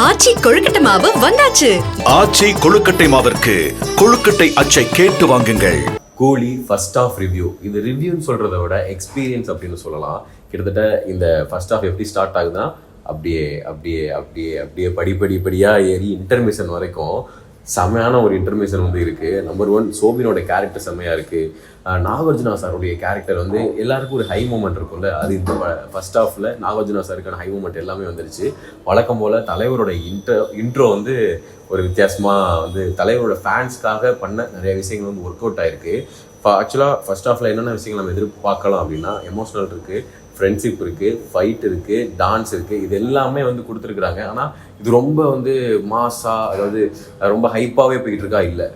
ஆச்சி கொழுக்கட்டை மாவு வந்தாச்சு. ஆச்சி கொழுக்கட்டை மாவிற்கு கொழுக்கட்டை அச்சை கேட்டு வாங்குங்கள். கூலி ஃபர்ஸ்ட் ஆஃப் ரிவ்யூ. இது ரிவ்யூன்னு சொல்றத விட எக்ஸ்பீரியன்ஸ் அப்படின்னு சொல்லலாம். கிட்டத்தட்ட இந்த ஃபர்ஸ்ட் ஆஃப் எப்படி ஸ்டார்ட் ஆகுதுன்னா அப்படியே அப்படியே அப்படியே அப்படியே படிப்படியாக ஏறி இன்டர்மிஷன் வரைக்கும் செம்மையான ஒரு இன்டர்மிஷன் வந்து இருக்குது. நம்பர் 1 சோபினோட கேரக்டர் செம்மையாக இருக்குது. நாகார்ஜுனா சாருடைய கேரக்டர் வந்து எல்லாருக்கும் ஒரு ஹை மூமெண்ட் இருக்கும்ல, அது இந்த ஃபர்ஸ்ட் ஹாஃபில் நாகார்ஜுனா சாருக்கான ஹை மூமெண்ட் எல்லாமே வந்துருச்சு. வழக்கம் போல் தலைவரோட இன்ட்ரோ வந்து ஒரு வித்தியாசமாக வந்து தலைவரோட ஃபேன்ஸ்க்காக பண்ண நிறைய விஷயங்கள் வந்து ஒர்க் அவுட் ஆகிருக்கு. ஆக்சுவலாக ஃபர்ஸ்ட் ஹாஃபில் என்னென்ன விஷயங்கள் நம்ம எதிர்பார்க்கலாம் அப்படின்னா, எமோஷனல் இருக்குது, ஃப்ரெண்ட்ஷிப் இருக்குது, ஃபைட் இருக்குது, டான்ஸ் இருக்குது, இது எல்லாமே வந்து கொடுத்துருக்குறாங்க. ஆனால் இது ரொம்ப வந்து மாஸாக, அதாவது ரொம்ப ஹைப்பாகவே போயிட்டு இருக்கா இல்லை,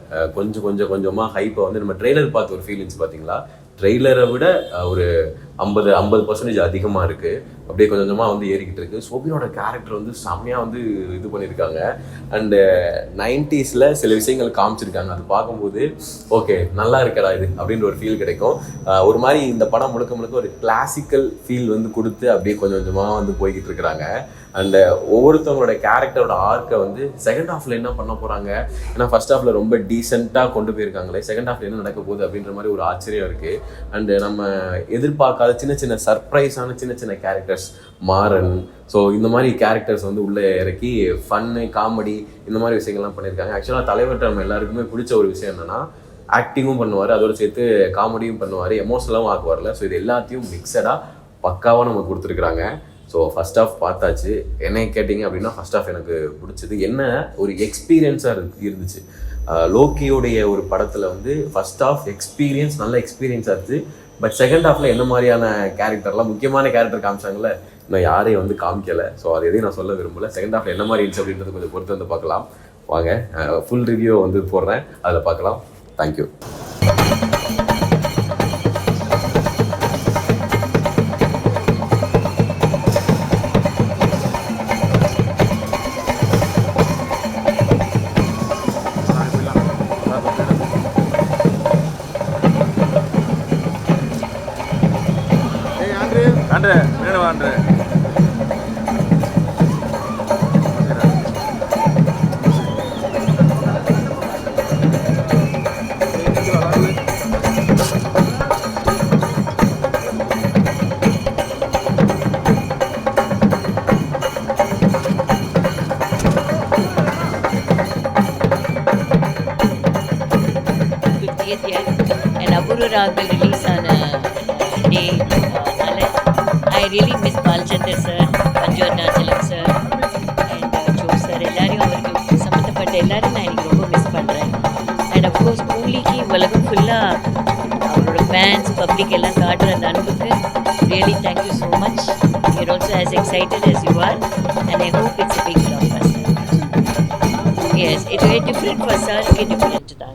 கொஞ்சமாக ஹைப்பை வந்து நம்ம ட்ரெய்லர் பார்த்து ஒரு ஃபீலிங்ஸ் பார்த்தீங்களா, ட்ரெய்லரை விட ஒரு 50% அதிகமாக இருக்குது. அப்படியே கொஞ்சமாக வந்து ஏறிக்கிட்டு இருக்குது. சோபினோட கேரக்டர் வந்து செம்மையாக வந்து இது பண்ணியிருக்காங்க. அண்டு 90s சில விஷயங்கள் காமிச்சிருக்காங்க. அது பார்க்கும்போது ஓகே நல்லா இருக்கடா இது அப்படின்ற ஒரு ஃபீல் கிடைக்கும். ஒரு மாதிரி இந்த படம் முழுக்க ஒரு கிளாசிக்கல் ஃபீல் வந்து கொடுத்து அப்படியே கொஞ்சமாக வந்து போய்கிட்டு இருக்கிறாங்க. அண்ட் ஒவ்வொருத்தவங்களோட கேரக்டரோட ஆர்க்கை வந்து செகண்ட் ஹாஃபில் என்ன பண்ண போகிறாங்க, ஏன்னா ஃபர்ஸ்ட் ஹாஃபில் ரொம்ப டீசெண்டாக கொண்டு போயிருக்காங்களே, செகண்ட் ஹாஃபில் என்ன நடக்க போகுது அப்படின்ற மாதிரி ஒரு ஆச்சரியம் இருக்குது. அண்டு நம்ம எதிர்பார்க்காத சின்ன சர்ப்ரைஸான சின்ன கேரக்டர்ஸ், மாறன், ஸோ இந்த மாதிரி கேரக்டர்ஸ் வந்து உள்ளே இறக்கி ஃபன்னு, காமெடி, இந்த மாதிரி விஷயங்கள்லாம் பண்ணியிருக்காங்க. ஆக்சுவலாக தலைவர்கிட்ட நம்ம எல்லாருக்குமே பிடிச்ச ஒரு விஷயம் என்னென்னா, ஆக்டிங்கும் பண்ணுவார், அதோடு சேர்த்து காமெடியும் பண்ணுவார், எமோஷனலாகவும் ஆக்குவார்ல. ஸோ இது எல்லாத்தையும் மிக்சடாக பக்காவாக நம்ம கொடுத்துருக்குறாங்க. ஸோ ஃபர்ஸ்ட் ஆஃப் பார்த்தாச்சு. என்னை கேட்டிங்க அப்படின்னா ஃபர்ஸ்ட் ஆஃப் எனக்கு பிடிச்சது என்ன ஒரு எக்ஸ்பீரியன்ஸாக இருந்துச்சு. லோக்கியோடைய ஒரு படத்தில் வந்து ஃபர்ஸ்ட் ஆஃப் எக்ஸ்பீரியன்ஸ் நல்ல எக்ஸ்பீரியன்ஸாக இருந்துச்சு. பட் செகண்ட் ஹாஃபில் என்ன மாதிரியான கேரக்டர்லாம், முக்கியமான கேரக்டர் காமிச்சாங்கல்ல, இன்னும் யாரையும் வந்து காமிக்கலை. ஸோ அது எதையும் நான் சொல்ல விரும்பலை. செகண்ட் ஹாஃபில் என்ன மாதிரி இருந்துச்சு அப்படின்றது கொஞ்சம் பொறுத்து வந்து பார்க்கலாம். வாங்க ஃபுல் ரிவ்யூ வந்து போடுறேன், அதில் பார்க்கலாம். தேங்க்யூ. ராகல் ரிலீஸ் ஆன day, I really miss Balachander sir, Manju Arunachalam sir and Jo sir, எல்லாரையும் அவருக்கு சம்மந்தப்பட்ட எல்லாரும் நான் எனக்கு ரொம்ப மிஸ் பண்ணுறேன். அண்ட் அஃப்கோர்ஸ் கூலிக்கு உலகம் ஃபுல்லாக அவரோட ஃபேன்ஸ் பப்ளிக் எல்லாம் காட்டுற அந்த அன்புக்கு really thank you so much. You're also as excited as you are and I hope it's a big blockbuster. Yes, it's very different for சாருக்கு டிஃப்ரெண்ட் தான்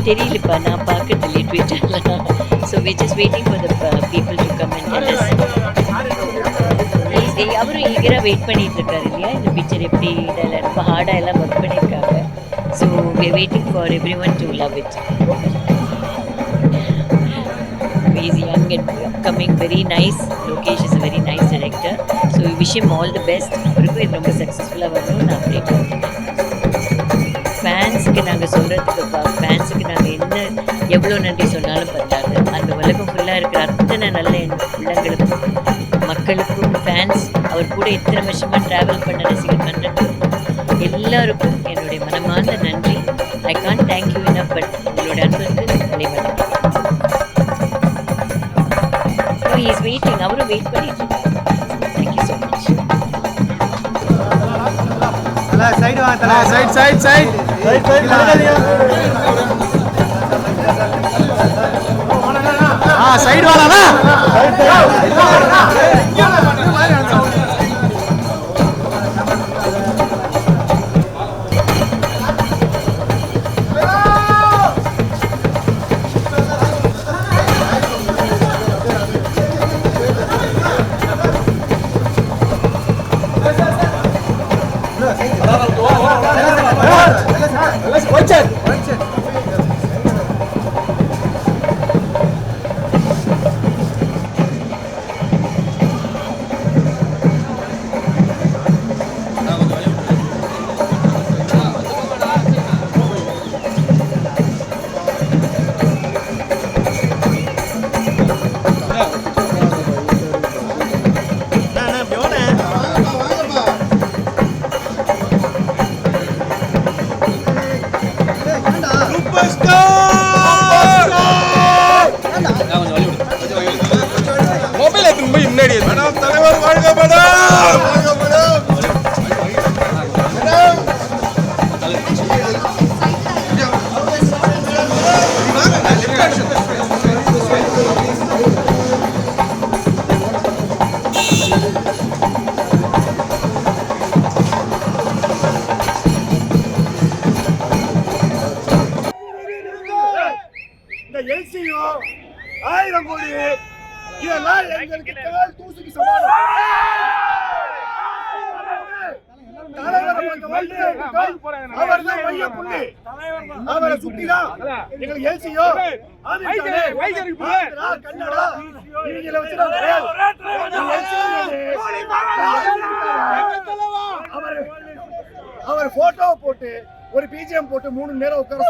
தெரியலப்பா, நான் பார்க்கறதில்லை ட்விட்டர்லாம். So we just waiting for the people to come and tell us. அவரும் ஈகராக wait பண்ணிட்டு இருக்காரு இல்லையா, இந்த பிக்சர் எப்படி இதில் ரொம்ப ஹார்டாக எல்லாம் ஒர்க் பண்ணியிருக்காங்க. So we are waiting for every one to love it. Is young and upcoming, very nice. Lokesh is a very nice director. So we wish him all the best. அவருக்கும் இது ரொம்ப சக்ஸஸ்ஃபுல்லாக வரணும் நான் ப்ரே பண்ணுறேன். ஃபேன்ஸுக்கு நாங்கள் சொல்கிறதுக்கு, ஃபேன்ஸுக்கு நாங்கள் எவ்வளோ நன்றி சொன்னாலும் பத்தாது. அந்த உலகம் ஃபுல்லாக இருக்கிற அத்தனை நல்ல உள்ளங்களுக்கும் மக்களுக்கும், ஃபேன்ஸ், அவர் கூட இத்தனை வருஷமாக ட்ராவல் பண்ண ரசிகர் மன்றத்துக்கும் எல்லாருக்கும் என்னுடைய மனமார்ந்த நன்றி. I can't thank you enough. But உங்களோட அன்புக்கு தலைவணக்கம். ஹி இஸ் வெயிட்டிங், அவரும் வெயிட் பண்ணிட்டு இருக்காரு. Thank you so much. சைடு வாங்க, சைடு சைடு வாடா. எங்களுக்கு கால் தூசுக்கு சமானம். அவர்தான் மைய புள்ளி. அவரை சுத்திதான் எங்களுக்கு எல்சியோ கன்னடா இவங்களை வச்சு அவர் போட்டோ போட்டு ஒரு பிஜிஎம் போட்டு 3 நேரம் உட்கார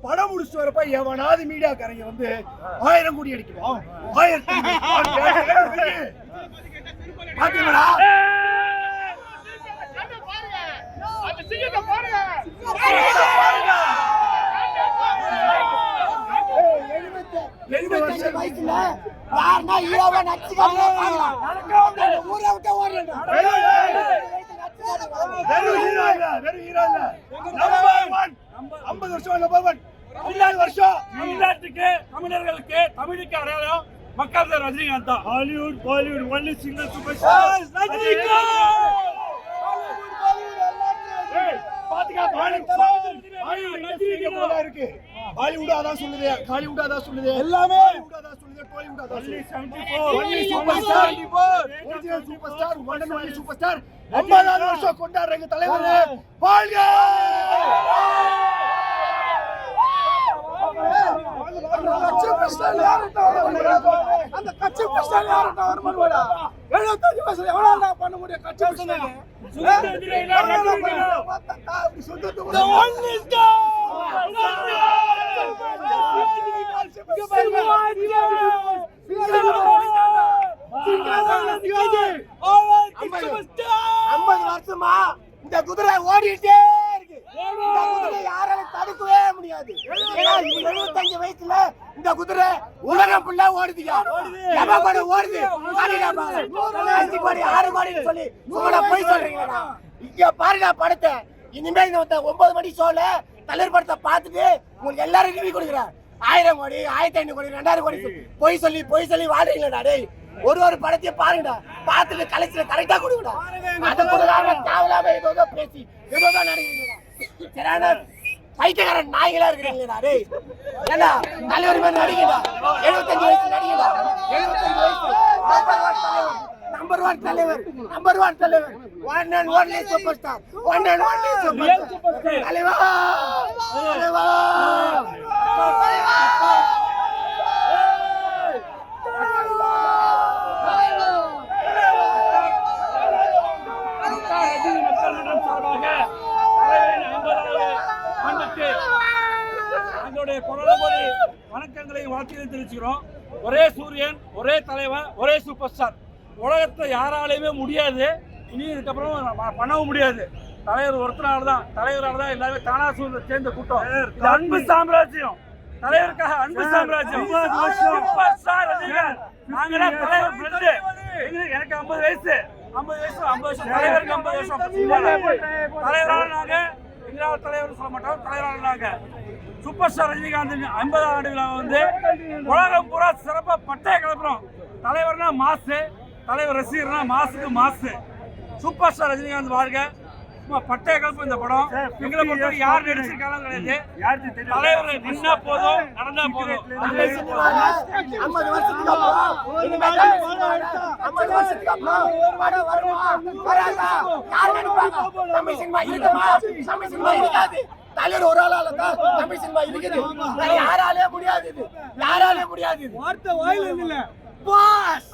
படம் முடிச்சுட்டு வரப்ப எவனாவது மீடியாக்காரங்க வந்து 1000 கோடி அடிக்குவோம் 1000 பாத்தீங்களா? வயசுல யாருன்னா ஹீரோவா நடிச்சுக்காங்க ஊரை விட்டு ஓடுறேன். வெறும் ஹீரோ இல்ல 50 வருஷம் நம்பர் 1 50 வருஷம் தமிழ்நாட்டுக்கு தமிழர்களுக்கு தமிழுக்கு அடையாளம் மக்கள் ரஜினிகாந்த் தான். Hollywood Bollywood only single super star Rajinikanth. Bollywood அதான் சொல்லுது, காலிவுட் அதான் சொல்லுது, எல்லாமே அதான் சொல்லுது, பாலிவுட் அதான் சொல்லுது. Super star original super star one and only super star 50வது வருஷம் கொண்டாடுறங்க தலைவர் வாழ்க. அந்த கட்சி பிரச்சனை யாருன்னா வருமானோட 75 வயசுல எவ்வளவு பண்ண முடியும்? கட்சி பிரச்சனை வருஷமா இந்த குதிரை ஓடிட்டே இருக்கு. இந்த குதிரை யாராலும் தடுக்கவே முடியாது. 75 வயசுல இந்த குதிரை உலகம் ஃபுல்லா ஓடுதுயா. எவன் ஓடுது 5 கோடி 6 கோடி சொல்லி சும்மா போய் சொல்றீங்களா? இங்க பாருங்க படத்தை. இனிமே இந்த 9 மணி ஷோல தலைவர் படத்தை பார்த்துட்டு உங்களுக்கு எல்லாரும் ரிவ்யூ கொடுக்குறேன். 1000 கோடி 1500 கோடி 2000 கோடி போய் சொல்லி வாடுறீங்களா? டேய் ஒரு படத்தையும் பாருங்கடா, பார்த்துட்டு கலெக்ஷனை கரெக்டா கொடுங்கடா. அதை கொடுக்காம தேவையில்லாம ஏதோ பேசி ஏதோ நடக்குதுடா. சரியான பைத்தியக்காரன் நாய்களா இருக்கிறீங்களா? டேய் ஏண்டா தலைவர் மாதிரி நடிக்கடா. 75 வயசு நடிக்கடா. 75 வயசு நம்பர் 1 தலைவர் one and only super star தலைவா. எங்களுடைய கொரோனாபடி வணக்கங்களை வாழ்த்துக்களை தெரிவிச்சுக்கிறோம். ஒரே சூரியன், ஒரே தலைவன், ஒரே சூப்பர் ஸ்டார். உலகத்தை யாராலையுமே முடியாது, இனி இதுக்கப்புறம் பண்ணவும் முடியாது. தலைவர் ஒருத்தரால் தான், எல்லாமே தானா சேர்ந்த கூட்டம். இது அன்பு சாம்ராஜ்யம். தலைவருக்காக அன்பு சாம்ராஜ்யம். Super star Rajinikanth. நாங்க தலைவர் ஃப்ரெண்டு. எனக்கு 50 வயசு 50 வருஷம் தலைவருக்கு 50 வருஷம் தலைவரான நாங்க எங்களால் தலைவர் சொல்ல மாட்டோம். தலைவரான நாங்க சூப்பர் ஸ்டார் ரஜினிகாந்த் 50ஆம் ஆண்டு விழா வந்து உலகம் பூரா சிறப்பா பட்டைய கிளப்புறோம். தலைவர்னா மாசு, தலைவர் ரசிகர்னா மாசுக்கு மாசு. சூப்பர் ஸ்டார் ரஜினிகாந்த் வாழ்க. பட்டைய கிளப்பு இந்த படம். எங்களை பொறுத்தவரைக்கும் யார் நடிச்சிருக்காலும் கிடையாது. தலைவர் நின்னா போதும், நடந்தா போதும். 50 வருஷத்துக்கு அப்புறம் படம் வருமா வராதா யார் நடிப்பாங்க? தமிழ் சினிமா இருக்குமா? தமிழ் சினிமா இருக்காது. தலைவர் ஒரு ஆளால தான் தமிழ் சினிமா இருக்குது. யாராலே முடியாது. வார்த்தை வாயில இல்ல. பாஸ்